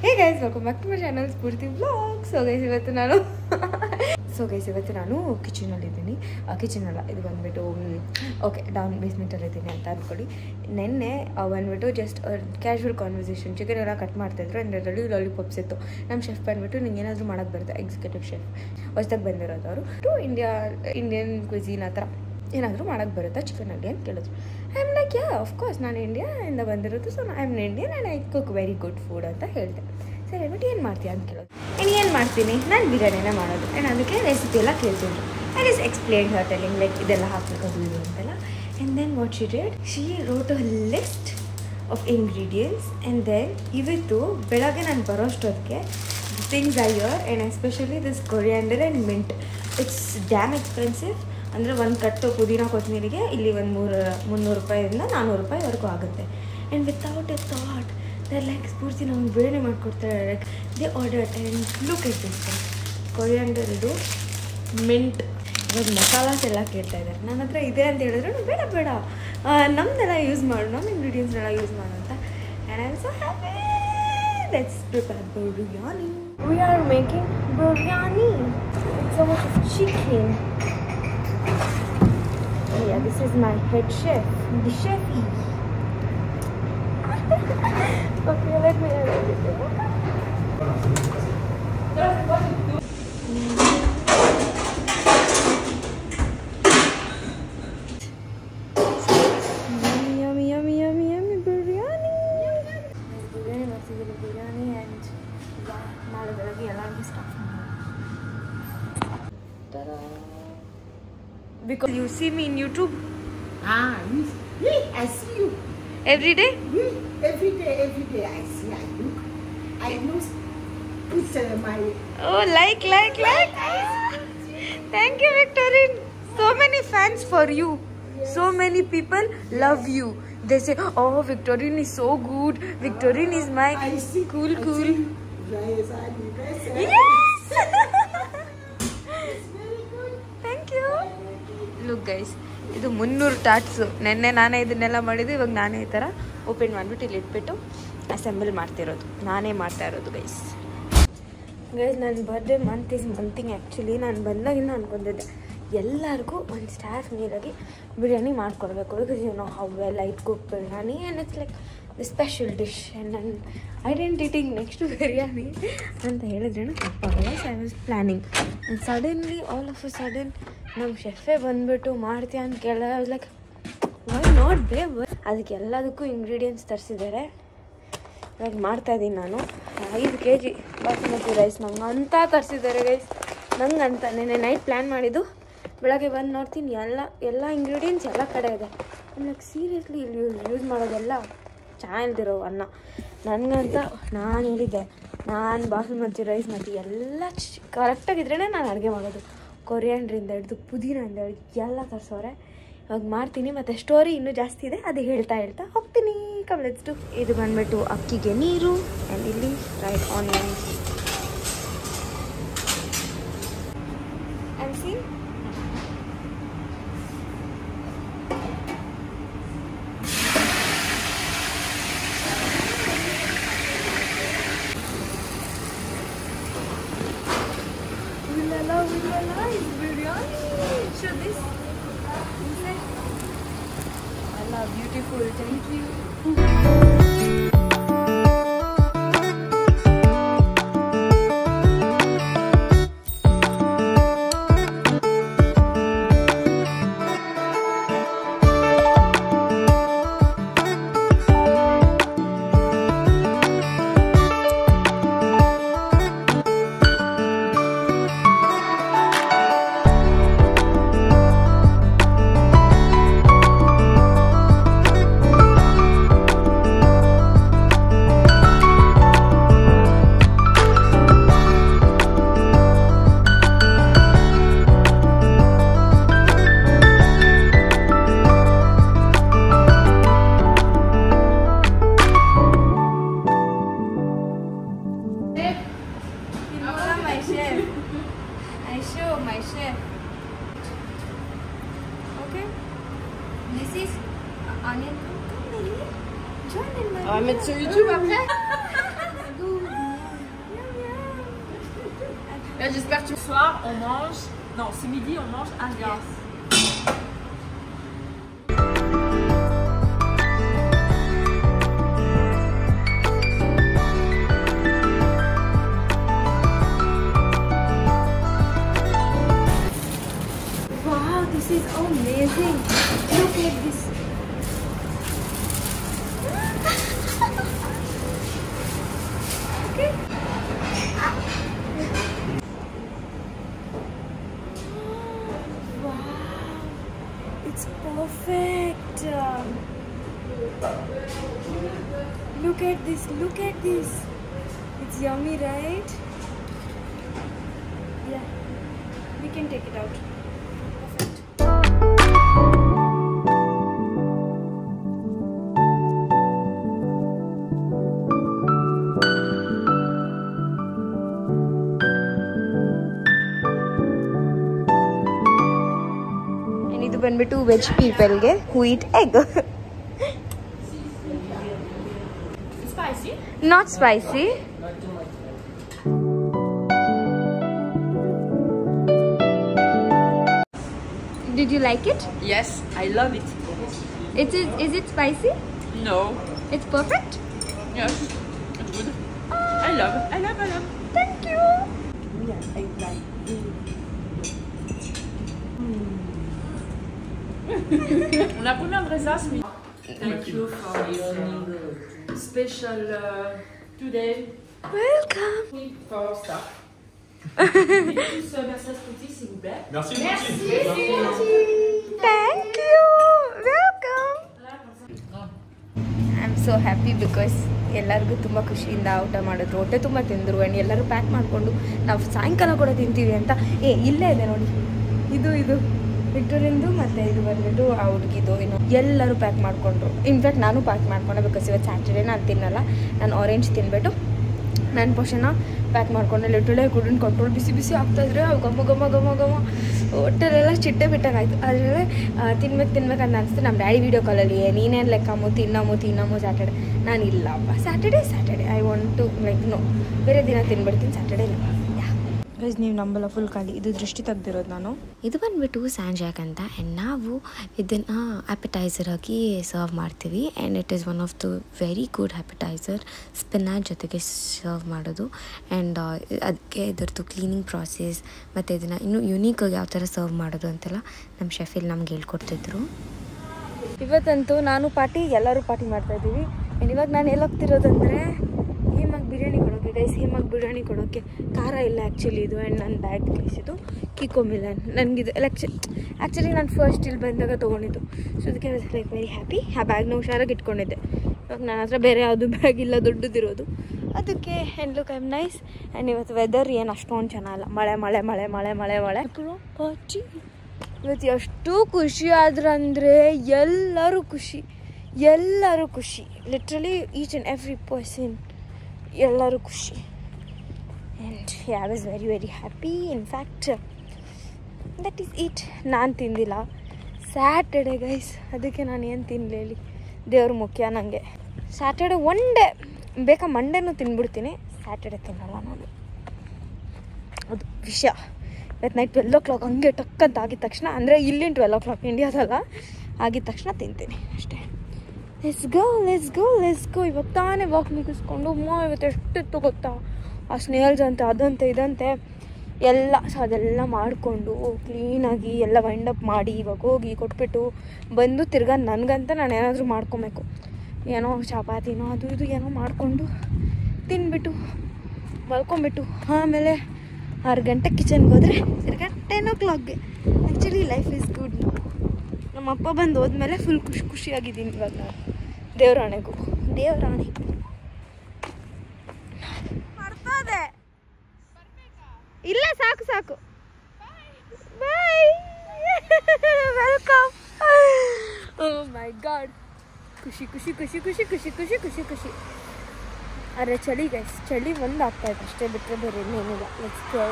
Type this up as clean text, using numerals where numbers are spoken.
Hey guys, welcome back to my channel Spurti Vlog. So guys, ಇವತ್ತು ನಾನು ಕಿಚನಲ್ಲಿ ಅಲ್ಲ ಇದು ಬಂದ್ಬಿಟ್ಟು ಓಕೆ ಡೌನ್ ಬೇಸ್ಮೆಂಟಲ್ಲಿ ಇದ್ದೀನಿ ಅಂತ ಅಂದ್ಕೊಳ್ಳಿ. ನೆನ್ನೆ ಬಂದ್ಬಿಟ್ಟು ಜಸ್ಟ್ ಕ್ಯಾಶುವಲ್ ಕಾನ್ವರ್ಸೇಷನ್ ಚಿಕನ್ ಎಲ್ಲ ಕಟ್ ಮಾಡ್ತಾಯಿದ್ರು ಅದರಲ್ಲಿ ಲಾಲಿಪಾಪ್ಸ್ ಇತ್ತು. ನಮ್ಮ ಶೆಫ್ ಬಂದ್ಬಿಟ್ಟು ನಿಂಗೆ ಏನಾದರೂ ಮಾಡೋಕ್ಕೆ ಬರುತ್ತೆ, ಎಕ್ಸಿಕ್ಯೂಟಿವ್ ಶೆಫ್ ಹೊಸ್ದಾಗಿ ಬಂದಿರೋದು ಅವರು ಟು ಇಂಡಿಯನ್ ಕ್ವಿಝೀನ್ ಆ ಥರ ಏನಾದರೂ ಮಾಡೋಕ್ಕೆ ಬರುತ್ತಾ ಚಿಕನಲ್ಲಿ ಅಂತ ಕೇಳಿದ್ರು. I am like yeah of course ನಾನು ಇಂಡಿಯಾದಿಂದ ಬಂದಿರೋದು, so I am Indian and I cook very good food ಅಂತ ಹೇಳಿದೆ. ಸರಿ ಹೇಳ್ಬಿಟ್ಟು ಏನು ಮಾಡ್ತೀಯ ಅಂತ ಕೇಳೋದು. ಏನು ಮಾಡ್ತೀನಿ ನಾನು ಬಿರಿಯಾನಿನೇ ಮಾಡೋದು ಆ್ಯಂಡ್ ಅದಕ್ಕೆ ರೆಸಿಪಿ ಎಲ್ಲ ಕೇಳ್ತಿದ್ರು. I just explain her telling like ಇದೆಲ್ಲ ಹಾಕಬೇಕು ಇದು ಅಂತೆಲ್ಲ. And then what she did, she wrote a list of ingredients. And then ಇವತ್ತು ಬೆಳಗ್ಗೆ ನಾನು ಬರೋಷ್ಟೊತ್ತಿಗೆ ಥಿಂಗ್ಸ್ ಐ ಯರ್ and especially this coriander and mint. It's damn expensive. ಅಂದರೆ ಒಂದು ಕಟ್ಟು ಪುದೀನ ಕೊತ್ತಂಬರಿಗೆ ಇಲ್ಲಿ ಒಂದು 300 ರೂಪಾಯಿಂದ 400 ರೂಪಾಯಿವರೆಗೂ ಆಗುತ್ತೆ. And without A thought they're like ಸ್ಫೂರ್ತಿ ನಮ್ಗೆ ಬೇರೆ ಮಾಡಿಕೊಡ್ತಾರೆ. Like they order and look at this coriander, ಇದು ಮಿಂಟ್, ಇವಾಗ ಮಸಾಲಾಸ್ ಎಲ್ಲ ಕೇಳ್ತಾ ಇದ್ದಾರೆ. ನನ್ನ ಹತ್ರ ಇದೆ ಅಂತ ಹೇಳಿದ್ರು ಬೇಡ ನಮ್ಮದೆಲ್ಲ ಯೂಸ್ ಮಾಡು, ನಮ್ಮ ಇಂಗ್ರೀಡಿಯೆಂಟ್ಸ್ನೆಲ್ಲ ಯೂಸ್ ಮಾಡು ಅಂತ. And I am so happy. Let's prepare biryani. We are making biryani with so much of chicken. Yeah, this is my head chef, the chefy. Okay, let me edit it. Yummy biryani. Biryani and naale belage ellargu stuff. Ta-da! Because you see me in YouTube. I see you. Every day? Every day I see, I look, put my... Oh, like. Thank you, Victorine. So many fans for you. Yes. So many people love you. They say, oh, Victorine is so good. Victorine is my cool. Yes, yes! Thank you. Look guys, ಇದು 300 ಟಾಟ್ಸು. ನೆನ್ನೆ ನಾನೇ ಇದನ್ನೆಲ್ಲ ಮಾಡಿದ್ದು, ಇವಾಗ ನಾನೇ ಈ ಥರ open ಮಾಡಿಬಿಟ್ಟು ಇಲ್ಲಿ ಇಟ್ಬಿಟ್ಟು ಅಸೆಂಬಲ್ ನಾನೇ ಮಾಡ್ತಾ ಇರೋದು ಗೈಸ್. ನನ್ನ ಬರ್ಡೇ ಮಂತ್ ಈಸ್ ಮಂತಿಂಗ್. ಆ್ಯಕ್ಚುಲಿ ನಾನು ಬಂದಾಗಿಂದ ಅನ್ಕೊಂಡಿದ್ದೆ ಎಲ್ಲರಿಗೂ ಒಂದು ಸ್ಟಾರ್ಸ್ ಮೀಲಾಗಿ ಬಿರಿಯಾನಿ ಮಾಡ್ಕೊಡ್ಬೇಕು. Because you know how well I cook biryani and it's like the special dish and ನನ್ನ ಐಡೆಂಟಿಟಿಗೆ ನೆಕ್ಸ್ಟ್ ಬಿರಿಯಾನಿ ಅಂತ ಹೇಳಿದ್ರೇನು ತಪ್ಪಾಗಲ್ಲ. So I was planning and suddenly all of a sudden ನಮ್ಮ ಶೆಫೇ ಬಂದುಬಿಟ್ಟು ಮಾಡ್ತೀಯ ಅಂತ ಕೇಳಿದ್ರೆ ಲೈಕ್ ವೈ ನಾಟ್ ಬೇ. ಅದಕ್ಕೆ ಎಲ್ಲದಕ್ಕೂ ಇಂಗ್ರೀಡಿಯೆಂಟ್ಸ್ ತರಿಸಿದ್ದಾರೆ. ಇವಾಗ ಮಾಡ್ತಾಯಿದ್ದೀನಿ ನಾನು. 5 kg ಬಾಸುಮತಿ ರೈಸ್ ನಂಗೆ ಅಂತ ತರಿಸಿದ್ದಾರೆ ಗೈಸ್. ನಂಗಂತ ನೆನ್ನೆ ನೈಟ್ ಪ್ಲ್ಯಾನ್ ಮಾಡಿದ್ದು, ಬೆಳಗ್ಗೆ ಬಂದು ನೋಡ್ತೀನಿ ಎಲ್ಲ ಇಂಗ್ರೀಡಿಯೆಂಟ್ಸ್ ಎಲ್ಲ ಕಡೆ ಇದೆ. ಲೈಕ್ ಸೀರಿಯಸ್ಲಿ ಇಲ್ಲಿ ಯೂಸ್ ಮಾಡೋದೆಲ್ಲ ಚೆನ್ನಾಗಿಲ್ದಿರೋ ಅನ್ನ. ನನಗಂತ ನಾನು ಹೇಳಿದ್ದೆ, ನಾನು ಬಾಸುಮತಿ ರೈಸ್ ಮತ್ತು ಎಲ್ಲ ಕರೆಕ್ಟಾಗಿದ್ರೇ ನಾನು ಅಡುಗೆ ಮಾಡೋದು. ಕೊರಿಯಾಂಡ್ರಿಂದ ಹಿಡಿದು ಪುದೀನಿಂದ ಹಿಡಿದು ಎಲ್ಲ ತರಿಸೋರೆ. ಇವಾಗ ಮಾಡ್ತೀನಿ. ಮತ್ತು ಸ್ಟೋರಿ ಇನ್ನೂ ಜಾಸ್ತಿ ಇದೆ, ಅದು ಹೇಳ್ತಾ ಹೋಗ್ತೀನಿ. ಕಮ್ಲೆಟ್ಸ್ಟು ಇದು ಬಂದುಬಿಟ್ಟು ಅಕ್ಕಿಗೆ ನೀರು ಆ್ಯಂಡ್ ಇಲ್ಲಿ fried onions and C is biryani. Show this. Allah, beautiful. Thank you. My chef. Okay. This is onion. Join in my. On va mettre sur YouTube après. j'espère que ce soir on mange. Non, ce midi on mange un gars. Wow, this is amazing. Look at this. Okay. Wow, it's perfect. Look at this. Look at this. It's yummy, right? Yeah, we can take it out. ಇದು ಬಂದ್ಬಿಟ್ಟು veg ಪೀಪಲ್ಗೆ who eat egg. Spicy? Not spicy. Did you like it? Yes, I love it. Is it spicy? No. It's perfect? Yes, it's good. I love. Thank you. On a combien de raisins ce midi? Thank you for your special today Welcome. for staff. Plus merci à Spouty s'il vous plaît. Merci. Thank you. Welcome. I am so happy because ಎಲ್ಲರಿಗೂ ತುಂಬ ಖುಷಿಯಿಂದ ಊಟ ಮಾಡಿದ್ರು, ಹೊಟ್ಟೆ ತುಂಬ ತಿಂದರು. And ಎಲ್ಲರೂ pack ಮಾಡಿಕೊಂಡು ನಾವು ಸಾಯಂಕಾಲ ಕೂಡ ತಿಂತೀವಿ ಅಂತ. ಇಲ್ಲೇ ಇದೆ ನೋಡಿ, ಇದು ವಿಕ್ಟೋರಿಯನ್ದು ಮತ್ತು ಇದು ಬಂದ್ಬಿಟ್ಟು ಆ ಹುಡುಗಿದು. ಇನ್ನು ಎಲ್ಲರೂ ಪ್ಯಾಕ್ ಮಾಡಿಕೊಂಡ್ರು. ಇನ್ಫ್ಯಾಕ್ಟ್ ನಾನು ಪ್ಯಾಕ್ ಮಾಡ್ಕೊಂಡೆ ಬಿಕಾಸ್ ಇವತ್ತು ಸ್ಯಾಟರ್ಡೇ ನಾನು ತಿನ್ನಲ್ಲ. ನಾನು ಆರೆಂಜ್ ತಿನ್ಬಿಟ್ಟು ನನ್ನ ಪೋಷಣ ಪ್ಯಾಕ್ ಮಾಡ್ಕೊಂಡೆ. ಲಿಟರಲಿ ಕುಡಿನ್ ಕಂಟ್ರೋಲ್ ಬಿಸಿ ಬಿಸಿ ಆಗ್ತಾಯಿದ್ರೆ ಅವು ಘಮ ಹೊಟ್ಟೆಲೆಲ್ಲ ಚಿಟ್ಟೆ ಬಿಟ್ಟಂಗಾಯ್ತು. ಅದರಲ್ಲೇ ತಿನ್ಬೇಕಂತ ಅನಿಸ್ತು. ನಮ್ಮ ಡ್ಯಾಡಿ ವೀಡಿಯೋ ಕಾಲಲ್ಲಿ ನೀನೇನು ಲೆಕ್ಕಮ್ಮು ತಿನ್ನಮ್ಮು ಸ್ಯಾಟರ್ಡೆ. ನಾನು ಇಲ್ಲಪ್ಪ, Saturday I want to like no, ಬೇರೆ ದಿನ ತಿನ್ಬಿಡ್ತೀನಿ, ಸ್ಯಾಟರ್ಡೇ ಇಲ್ಲ. ಗೈಸ್ ನೀವು ನಂಬಲ್ಲ, ಫುಲ್ ಖಾಲಿ. ಇದು ದೃಷ್ಟಿ ತೆಗ್ದಿರೋದು ನಾನು. ಇದು ಬಂದುಬಿಟ್ಟು ಸ್ಯಾಂಡ್ಜಾಕ್ ಅಂತ. ಆ್ಯಂಡ್ ನಾವು ಇದನ್ನು ಆ್ಯಪಟೈಸರ್ ಆಗಿ ಸರ್ವ್ ಮಾಡ್ತೀವಿ. And it is one of the very good appetizer. Spinach ಜೊತೆಗೆ ಸರ್ವ್ ಮಾಡೋದು. ಆ್ಯಂಡ್ ಅದಕ್ಕೆ ಇದರದ್ದು ಕ್ಲೀನಿಂಗ್ ಪ್ರಾಸೆಸ್ ಮತ್ತು ಇದನ್ನು ಇನ್ನೂ ಯೂನೀಕಾಗಿ ಯಾವ ಥರ ಸರ್ವ್ ಮಾಡೋದು ಅಂತೆಲ್ಲ ನಮ್ಮ ಶೆಫಿಲ್ ನಮ್ಗೆ ಹೇಳ್ಕೊಡ್ತಿದ್ರು. ಇವತ್ತಂತೂ ನಾನು ಪಾರ್ಟಿ, ಎಲ್ಲರೂ ಪಾರ್ಟಿ ಮಾಡ್ತಾಯಿದ್ದೀವಿ. ಆ್ಯಂಡ್ ಇವಾಗ ನಾನು ಎಲ್ಲಿ ಹೋಗ್ತಿರೋದಂದರೆ ಹೇಮಾಗಿ ಬಿರಿಯಾನಿ ಕೊಡೋಕ್ಕೆ. ಗೈಸ್ ಹೇಮಾಗಿ ಬಿರಿಯಾನಿ ಕೊಡೋಕ್ಕೆ ಖಾರ ಇಲ್ಲ ಆ್ಯಕ್ಚುಲಿ ಇದು. ಆ್ಯಂಡ್ ನನ್ನ ಬ್ಯಾಗ್ ಕಳಿಸಿದ್ದು ಕಿಕೋ ಮಿಲನ್. ನನಗಿದು ಆ್ಯಕ್ಚುಲಿ ನಾನು ಫಸ್ಟ್ ಇಲ್ಲಿ ಬಂದಾಗ ತೊಗೊಂಡಿದ್ದು. ಸೊ ಅದಕ್ಕೆ ಲೈಕ್ ವೆರಿ ಹ್ಯಾಪಿ. ಆ ಬ್ಯಾಗ್ನ ಹುಷಾರಾಗಿ ಇಟ್ಕೊಂಡಿದ್ದೆ. ಇವಾಗ ನನ್ನ ಹತ್ರ ಬೇರೆ ಯಾವುದು ಬ್ಯಾಗ್ ಇಲ್ಲ ದೊಡ್ಡದಿರೋದು, ಅದಕ್ಕೆ. And look I am nice. And ಇವತ್ತು ವೆದರ್ ಏನು ಅಷ್ಟೊಂದು ಚೆನ್ನಾಗಲ್ಲ, ಮಳೆ ಪಾರ್ಟಿ. ಇವತ್ತು ಎಷ್ಟು ಖುಷಿ ಆದ್ರಂದರೆ ಎಲ್ಲರೂ ಖುಷಿ literally each and every person ಎಲ್ಲರೂ ಖುಷಿ. And I was very very happy. In fact that is it. ನಾನು ತಿಂದಿಲ್ಲ ಸ್ಯಾಟರ್ಡೆ ಗೈಸ್, ಅದಕ್ಕೆ ನಾನು ಏನು ತಿನ್ನಲಿ ಹೇಳಿ, ದೇವ್ರ ಮುಖ್ಯ ನನಗೆ. ಸ್ಯಾಟರ್ಡೆ ಒನ್ ಡೇ ಬೇಕಾ, ಮಂಡೇನೂ ತಿನ್ಬಿಡ್ತೀನಿ, ಸ್ಯಾಟರ್ಡೆ ತಿನ್ನಲ್ಲ ನಾನು. ಅದು ವಿಷಯ. ಇವತ್ತು ನೈಟ್ 12 o'clock ಹಂಗೆ ಟಕ್ಕಂತ ಆಗಿದ ತಕ್ಷಣ, ಅಂದರೆ ಇಲ್ಲಿನ 12 o'clock ಇಂಡಿಯಾದಲ್ಲ, ಆಗಿದ ತಕ್ಷಣ ತಿಂತೀನಿ ಅಷ್ಟೇ. Let's go. ಇವಾಗ ತಾನೇ ವಾಕ್ ಮುಗಿಸ್ಕೊಂಡು ಇವತ್ತು ಎಷ್ಟಿತ್ತು ಗೊತ್ತಾ, ಆ ಸ್ನೇಲ್ಸ್ ಅಂತೆ ಅದಂತೆ ಇದಂತೆ ಎಲ್ಲ. ಸೊ ಅದೆಲ್ಲ ಮಾಡಿಕೊಂಡು ಕ್ಲೀನಾಗಿ ಎಲ್ಲ ವೈಂಡಪ್ ಮಾಡಿ ಇವಾಗ ಹೋಗಿ ಕೊಟ್ಬಿಟ್ಟು ಬಂದು ತಿರ್ಗಾ ನನಗಂತ ನಾನು ಏನಾದರೂ ಮಾಡ್ಕೊಬೇಕು. ಏನೋ ಚಪಾತಿನೋ ಅದು ಇದು ಏನೋ ಮಾಡಿಕೊಂಡು ತಿನ್ಬಿಟ್ಟು ಮಲ್ಕೊಂಬಿಟ್ಟು ಆಮೇಲೆ 6 ಗಂಟೆ ಕಿಚನ್ಗೆ ಹೋದರೆ ತಿರ್ಗಾ 10 o'clockಗೆ. Actually life is good. ನಮ್ಮ ಅಪ್ಪ ಬಂದು ಹೋದ್ಮೇಲೆ ಫುಲ್ ಖುಷಿಯಾಗಿದ್ದೀನಿ ಇವಾಗ ನಾನು. ದೇವರಾಣೆ ಮಾಡ್ತದೆ. ಇಲ್ಲ ಸಾಕು ಬಾಯ್. ವೆಲ್ಕಮ್. ಓ ಮೈ ಗಾಡ್, ಖುಷಿ. ಅರೆ ಚಳಿ ಗೈಸ್, ಚಳಿ ಒಂದು ಆಗ್ತಾಯಿತ್ತು ಅಷ್ಟೇ, ಬಿಟ್ಟರೆ ಬೇರೆ ಇನ್ನೇನಿಲ್ಲ. Let's go.